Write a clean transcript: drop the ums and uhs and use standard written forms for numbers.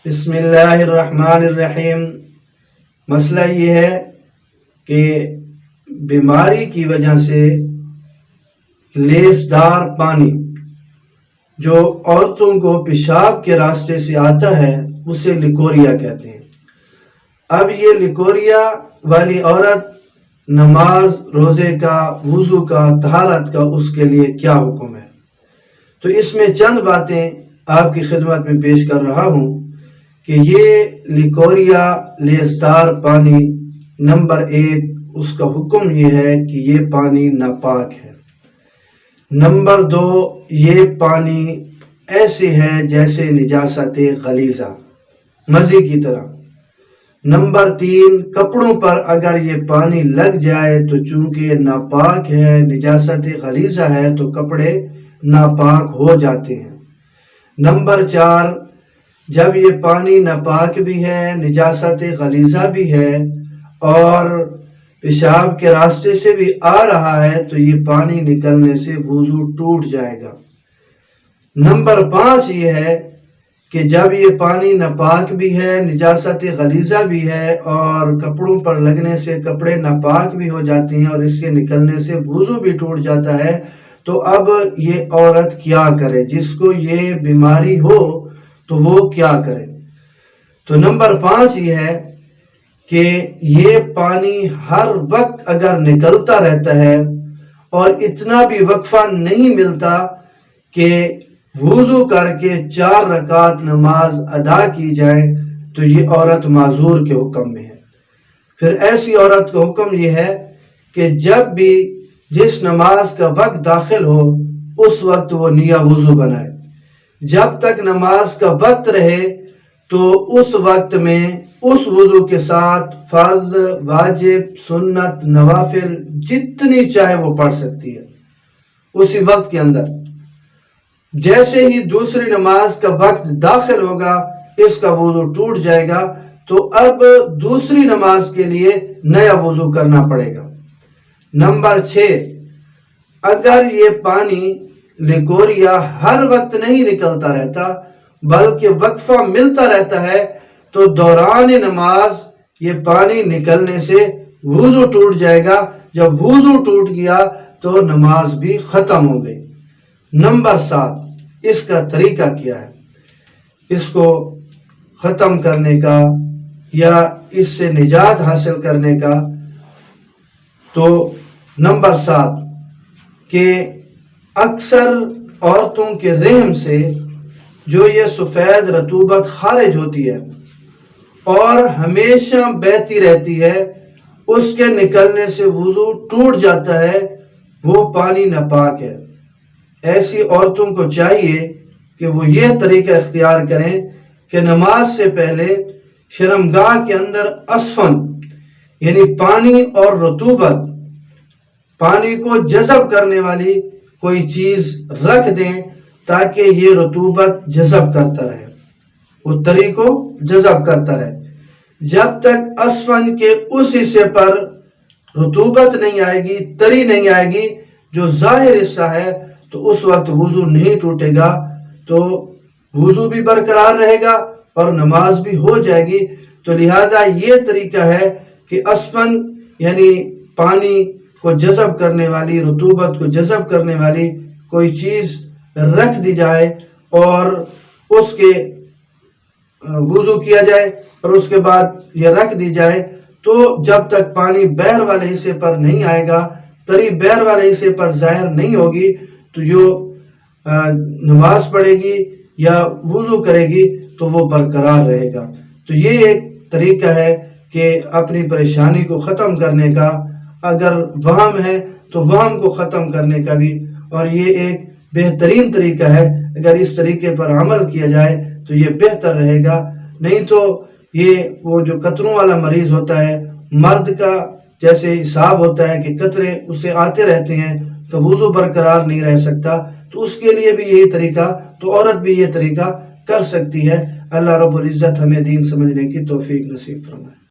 بسم اللہ الرحمن الرحیم۔ مسئلہ یہ ہے کہ بیماری کی وجہ سے لیسدار پانی جو عورتوں کو پیشاب کے راستے سے آتا ہے اسے لیکوریا کہتے ہیں۔ اب یہ لیکوریا والی عورت نماز، روزے کا، وضو کا، طہارت کا اس کے لیے کیا حکم ہے؟ تو اس میں چند باتیں آپ کی خدمت میں پیش کر رہا ہوں کہ یہ لیکوریا لیسدار پانی، نمبر 1 اس کا حکم یہ ہے کہ یہ پانی ناپاک ہے۔ نمبر 2 یہ پانی ایسے ہے جیسے نجاست غلیظہ، مزے کی طرح۔ نمبر 3 کپڑوں پر اگر یہ پانی لگ جائے تو چونکہ ناپاک ہے، نجاست غلیظہ ہے، تو کپڑے ناپاک ہو جاتے ہیں۔ نمبر 4 جب یہ پانی ناپاک بھی ہے، نجاست غلیظہ بھی ہے اور پیشاب کے راستے سے بھی آ رہا ہے تو یہ پانی نکلنے سے وضو ٹوٹ جائے گا۔ نمبر 5 یہ ہے کہ جب یہ پانی ناپاک بھی ہے، نجاست غلیظہ بھی ہے اور کپڑوں پر لگنے سے کپڑے ناپاک بھی ہو جاتے ہیں اور اس کے نکلنے سے وضو بھی ٹوٹ جاتا ہے، تو اب یہ عورت کیا کرے؟ جس کو یہ بیماری ہو تو وہ کیا کرے؟ تو نمبر 5 یہ ہے کہ یہ پانی ہر وقت اگر نکلتا رہتا ہے اور اتنا بھی وقفہ نہیں ملتا کہ وضو کر کے 4 رکعت نماز ادا کی جائے، تو یہ عورت معذور کے حکم میں ہے۔ پھر ایسی عورت کا حکم یہ ہے کہ جب بھی جس نماز کا وقت داخل ہو اس وقت وہ نیا وضو بنائے، جب تک نماز کا وقت رہے تو اس وقت میں اس وضو کے ساتھ فرض، واجب، سنت، نوافل جتنی چاہے وہ پڑھ سکتی ہے اسی وقت کے اندر۔ جیسے ہی دوسری نماز کا وقت داخل ہوگا اس کا وضو ٹوٹ جائے گا، تو اب دوسری نماز کے لیے نیا وضو کرنا پڑے گا۔ نمبر 6 اگر یہ پانی لیکوریا ہر وقت نہیں نکلتا رہتا بلکہ وقفہ ملتا رہتا ہے تو دوران نماز یہ پانی نکلنے سے وضو ٹوٹ جائے گا۔ جب وضو ٹوٹ گیا تو نماز بھی ختم ہو گئی۔ نمبر 7 اس کا طریقہ کیا ہے؟ اس کو ختم کرنے کا یا اس سے نجات حاصل کرنے کا؟ تو نمبر 7 کہ اکثر عورتوں کے رحم سے جو یہ سفید رطوبت خارج ہوتی ہے اور ہمیشہ بہتی رہتی ہے، اس کے نکلنے سے وضو ٹوٹ جاتا ہے، وہ پانی ناپاک ہے۔ ایسی عورتوں کو چاہیے کہ وہ یہ طریقہ اختیار کریں کہ نماز سے پہلے شرمگاہ کے اندر اسفن یعنی پانی اور رطوبت، پانی کو جذب کرنے والی کوئی چیز رکھ دیں تاکہ یہ رطوبت جذب کرتا رہے، وہ تری کو جذب کرتا رہے۔ جب تک اسفن کے اس حصے پر رطوبت نہیں آئے گی، تری نہیں آئے گی جو ظاہر حصہ ہے، تو اس وقت وضو نہیں ٹوٹے گا، تو وضو بھی برقرار رہے گا اور نماز بھی ہو جائے گی۔ تو لہذا یہ طریقہ ہے کہ اسفن یعنی پانی کو جذب کرنے والی، رطوبت کو جذب کرنے والی کوئی چیز رکھ دی جائے اور اس کے وضو کیا جائے اور اس کے بعد یہ رکھ دی جائے، تو جب تک پانی بہر والے حصے پر نہیں آئے گا، تری بہر والے حصے پر ظاہر نہیں ہوگی، تو جو نماز پڑھے گی یا وضو کرے گی تو وہ برقرار رہے گا۔ تو یہ ایک طریقہ ہے کہ اپنی پریشانی کو ختم کرنے کا، اگر وہم ہے تو وہم کو ختم کرنے کا بھی، اور یہ ایک بہترین طریقہ ہے۔ اگر اس طریقے پر عمل کیا جائے تو یہ بہتر رہے گا، نہیں تو یہ وہ جو قطروں والا مریض ہوتا ہے، مرد کا جیسے حساب ہوتا ہے کہ قطرے اسے آتے رہتے ہیں تو وضو برقرار نہیں رہ سکتا، تو اس کے لیے بھی یہی طریقہ، تو عورت بھی یہ طریقہ کر سکتی ہے۔ اللہ رب العزت ہمیں دین سمجھنے کی توفیق نصیب فرمائے۔